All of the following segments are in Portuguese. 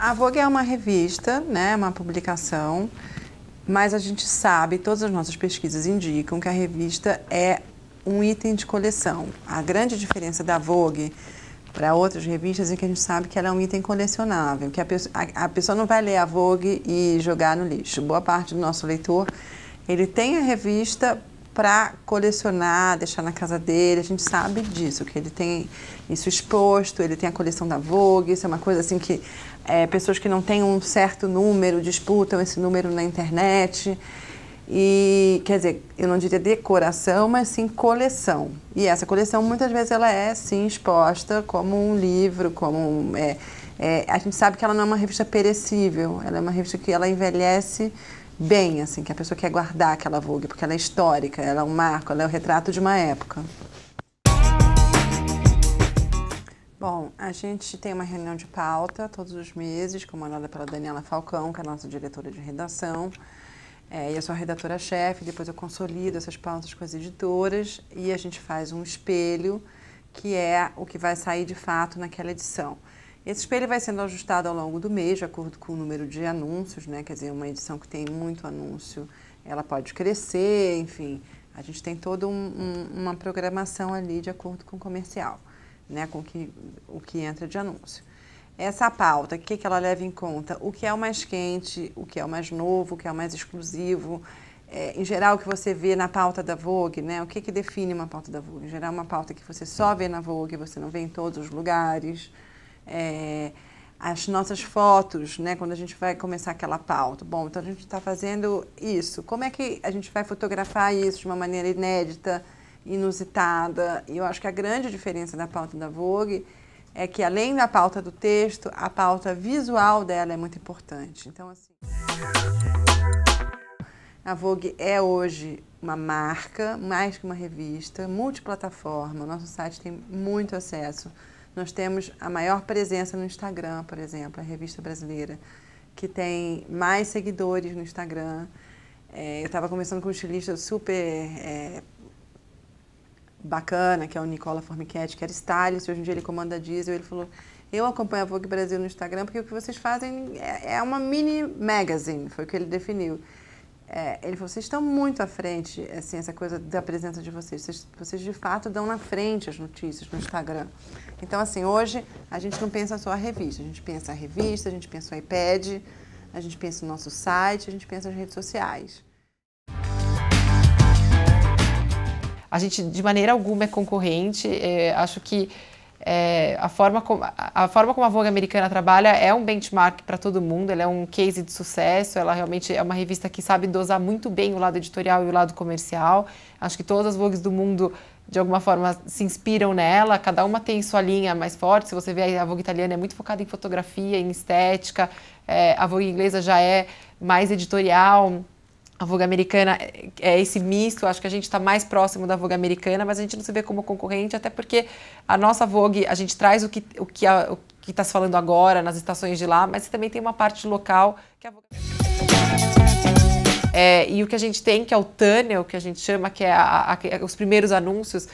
A Vogue é uma revista, né, uma publicação, mas a gente sabe, todas as nossas pesquisas indicam que a revista é um item de coleção. A grande diferença da Vogue para outras revistas é que a gente sabe que ela é um item colecionável, que a pessoa não vai ler a Vogue e jogar no lixo. Boa parte do nosso leitor, ele tem a revista para colecionar, deixar na casa dele, a gente sabe disso, que ele tem isso exposto, ele tem a coleção da Vogue, isso é uma coisa assim que pessoas que não têm um certo número disputam esse número na internet. E, quer dizer, eu não diria decoração, mas sim coleção. E essa coleção, muitas vezes, ela é, sim, exposta como um livro, como a gente sabe que ela não é uma revista perecível, ela é uma revista que ela envelhece bem, assim, que a pessoa quer guardar aquela Vogue, porque ela é histórica, ela é um marco, ela é o retrato de uma época. Bom, a gente tem uma reunião de pauta todos os meses, comandada pela Daniela Falcão, que é a nossa diretora de redação. Eu sou a redatora-chefe, depois eu consolido essas pautas com as editoras e a gente faz um espelho, que é o que vai sair de fato naquela edição. Esse espelho vai sendo ajustado ao longo do mês, de acordo com o número de anúncios, né? Quer dizer, uma edição que tem muito anúncio, ela pode crescer, enfim. A gente tem toda uma programação ali de acordo com o comercial, né? Com o que entra de anúncio. Essa pauta, o que ela leva em conta? O que é o mais quente, o que é o mais novo, o que é o mais exclusivo. Em geral, o que você vê na pauta da Vogue, né? O que define uma pauta da Vogue? Em geral, uma pauta que você só vê na Vogue, você não vê em todos os lugares. As nossas fotos, né? Quando a gente vai começar aquela pauta. Bom, então a gente está fazendo isso. Como é que a gente vai fotografar isso de uma maneira inédita, inusitada? E eu acho que a grande diferença da pauta da Vogue é que, além da pauta do texto, a pauta visual dela é muito importante. Então, assim, a Vogue é hoje uma marca, mais que uma revista, multiplataforma. O nosso site tem muito acesso. Nós temos a maior presença no Instagram, por exemplo, a revista brasileira, que tem mais seguidores no Instagram. Eu estava conversando com um estilista super bacana, que é o Nicola Formichetti, que era stylist, hoje em dia ele comanda a Diesel. Ele falou, eu acompanho a Vogue Brasil no Instagram porque o que vocês fazem é uma mini magazine, foi o que ele definiu. Ele falou, vocês estão muito à frente, assim, essa coisa da presença de vocês. Vocês de fato dão na frente as notícias no Instagram. Então, assim, hoje a gente não pensa só a revista, a gente pensa a revista, a gente pensa o iPad, a gente pensa o nosso site, a gente pensa as redes sociais. A gente, de maneira alguma, é concorrente. Acho que a forma como a Vogue americana trabalha é um benchmark para todo mundo, ela é um case de sucesso, ela realmente é uma revista que sabe dosar muito bem o lado editorial e o lado comercial. Acho que todas as Vogues do mundo, de alguma forma, se inspiram nela, cada uma tem sua linha mais forte. Se você vê, a Vogue italiana é muito focada em fotografia, em estética, a Vogue inglesa já é mais editorial. A Vogue americana é esse misto, acho que a gente está mais próximo da Vogue americana, mas a gente não se vê como concorrente, até porque a nossa Vogue, a gente traz o que está se falando agora nas estações de lá, mas também tem uma parte local que a Vogue e o que a gente tem, que é o tunnel, que a gente chama, que é os primeiros anúncios.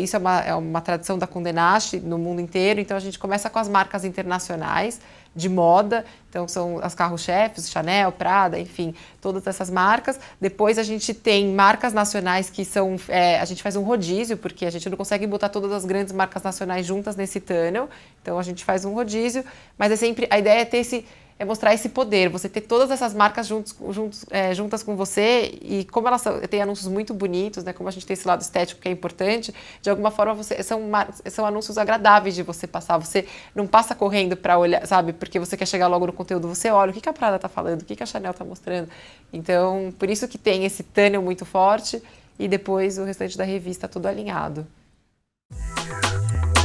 Isso é uma tradição da Condé Nast no mundo inteiro, então a gente começa com as marcas internacionais de moda, então são as carro-chefes, Chanel, Prada, enfim, todas essas marcas. Depois a gente tem marcas nacionais que são, a gente faz um rodízio, porque a gente não consegue botar todas as grandes marcas nacionais juntas nesse tunnel, então a gente faz um rodízio, mas a ideia é ter mostrar esse poder, você ter todas essas marcas juntas com você, e como elas têm anúncios muito bonitos, né, como a gente tem esse lado estético que é importante, de alguma forma são anúncios agradáveis de você passar, você não passa correndo para olhar, sabe, porque você quer chegar logo no conteúdo, você olha o que a Prada está falando, o que a Chanel está mostrando, então por isso que tem esse tunnel muito forte, e depois o restante da revista todo alinhado.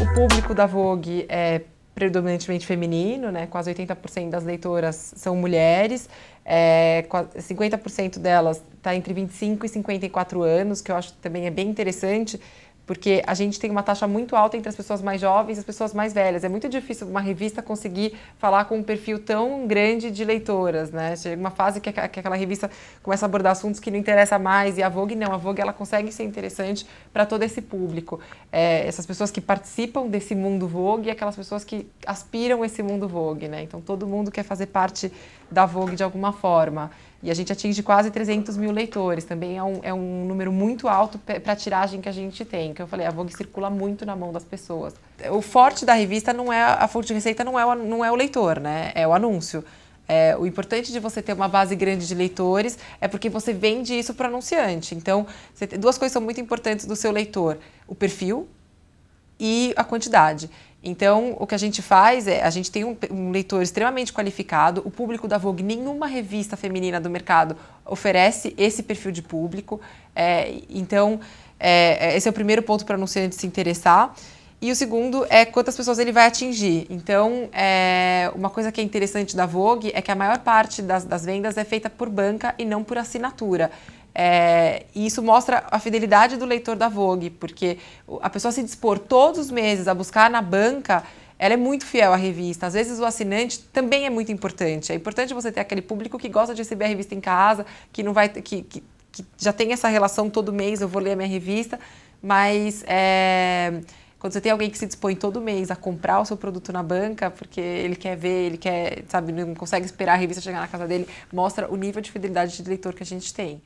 O público da Vogue é predominantemente feminino, né? Quase 80% das leitoras são mulheres, 50% delas está entre 25 e 54 anos, que eu acho que também é bem interessante, porque a gente tem uma taxa muito alta entre as pessoas mais jovens e as pessoas mais velhas. É muito difícil uma revista conseguir falar com um perfil tão grande de leitoras, né? Chega uma fase que aquela revista começa a abordar assuntos que não interessam mais, e a Vogue não. A Vogue, ela consegue ser interessante para todo esse público. Essas pessoas que participam desse mundo Vogue e aquelas pessoas que aspiram esse mundo Vogue, né? Então, todo mundo quer fazer parte da Vogue de alguma forma. E a gente atinge quase 300 mil leitores. Também é um número muito alto para a tiragem que a gente tem. Que eu falei, a Vogue circula muito na mão das pessoas. O forte da revista não é a fonte de receita, não é o leitor, né? É o anúncio. O importante de você ter uma base grande de leitores é porque você vende isso para o anunciante. Então, duas coisas são muito importantes do seu leitor: o perfil e a quantidade. Então, o que a gente faz a gente tem um leitor extremamente qualificado. O público da Vogue, nenhuma revista feminina do mercado oferece esse perfil de público. Então, esse é o primeiro ponto para o anunciante se interessar. E o segundo é quantas pessoas ele vai atingir. Então, uma coisa que é interessante da Vogue é que a maior parte das vendas é feita por banca e não por assinatura. E isso mostra a fidelidade do leitor da Vogue, porque a pessoa se dispor todos os meses a buscar na banca, ela é muito fiel à revista. Às vezes o assinante também é muito importante. É importante você ter aquele público que gosta de receber a revista em casa, que não vai, que já tem essa relação todo mês, eu vou ler a minha revista, mas quando você tem alguém que se dispõe todo mês a comprar o seu produto na banca, porque ele quer ver, ele quer, sabe, não consegue esperar a revista chegar na casa dele, mostra o nível de fidelidade de leitor que a gente tem.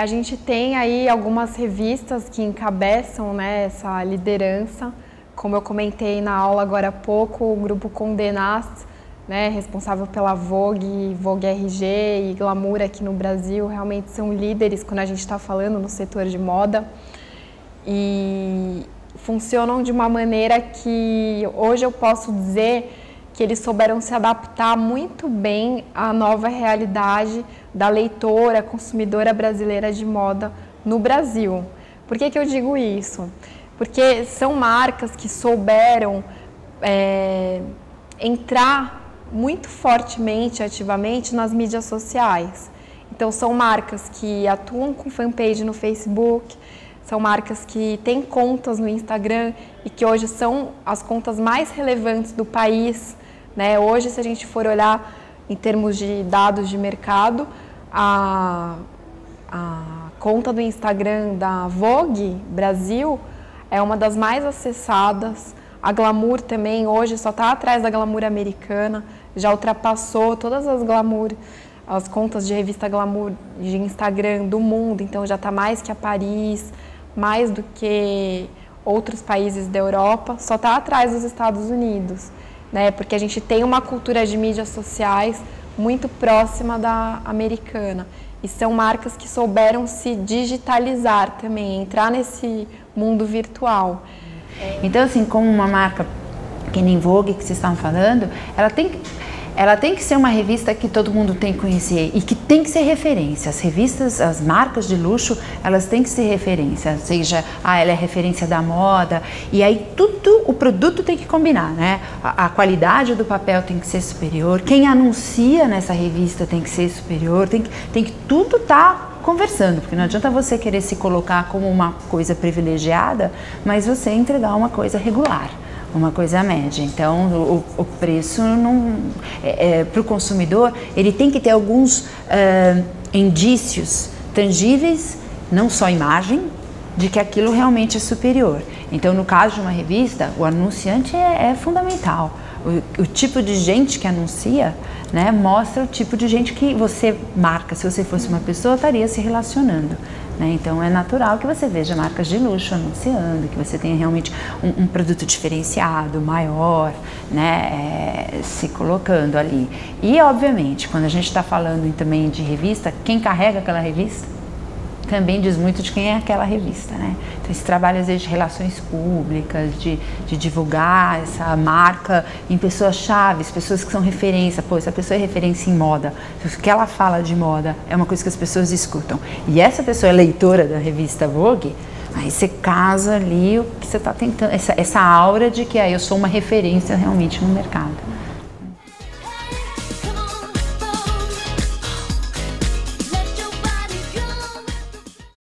A gente tem aí algumas revistas que encabeçam, né, essa liderança. Como eu comentei na aula agora há pouco, o grupo Condé Nast, né, responsável pela Vogue, Vogue RG e Glamour aqui no Brasil, realmente são líderes quando a gente está falando no setor de moda. E funcionam de uma maneira que hoje eu posso dizer que eles souberam se adaptar muito bem à nova realidade da leitora, consumidora brasileira de moda no Brasil. Por que eu digo isso? Porque são marcas que souberam entrar muito fortemente, ativamente nas mídias sociais. Então, são marcas que atuam com fanpage no Facebook, são marcas que têm contas no Instagram e que hoje são as contas mais relevantes do país, né? Hoje, se a gente for olhar em termos de dados de mercado, a conta do Instagram da Vogue Brasil é uma das mais acessadas. A Glamour também hoje só está atrás da Glamour americana, já ultrapassou todas as contas de revista Glamour de Instagram do mundo, então já está mais que a Paris, mais do que outros países da Europa, só está atrás dos Estados Unidos, né? Porque a gente tem uma cultura de mídias sociais muito próxima da americana. E são marcas que souberam se digitalizar também, entrar nesse mundo virtual. Então, assim, como uma marca que nem Vogue, que vocês estavam falando, ela tem que ser uma revista que todo mundo tem que conhecer e que tem que ser referência. As revistas, as marcas de luxo, elas têm que ser referência, seja, ela é referência da moda, e aí tudo, o produto tem que combinar, né? A qualidade do papel tem que ser superior, quem anuncia nessa revista tem que ser superior, tem que tudo estar conversando, porque não adianta você querer se colocar como uma coisa privilegiada, mas você entregar uma coisa regular, uma coisa média. Então, o preço para o consumidor, ele tem que ter alguns indícios tangíveis, não só imagem, de que aquilo realmente é superior. Então, no caso de uma revista, o anunciante é fundamental. O tipo de gente que anuncia, né, mostra o tipo de gente que você marca. Se você fosse uma pessoa, estaria se relacionando, né? Então é natural que você veja marcas de luxo anunciando, que você tenha realmente um produto diferenciado, maior, né, se colocando ali. E obviamente, quando a gente está falando também de revista, quem carrega aquela revista também diz muito de quem é aquela revista, né? Então esse trabalho às vezes de relações públicas, de divulgar essa marca em pessoas chaves, pessoas que são referência. Pô, essa pessoa é referência em moda, o que ela fala de moda é uma coisa que as pessoas escutam. E essa pessoa é leitora da revista Vogue, aí você casa ali o que você está tentando, essa aura de que eu sou uma referência realmente no mercado.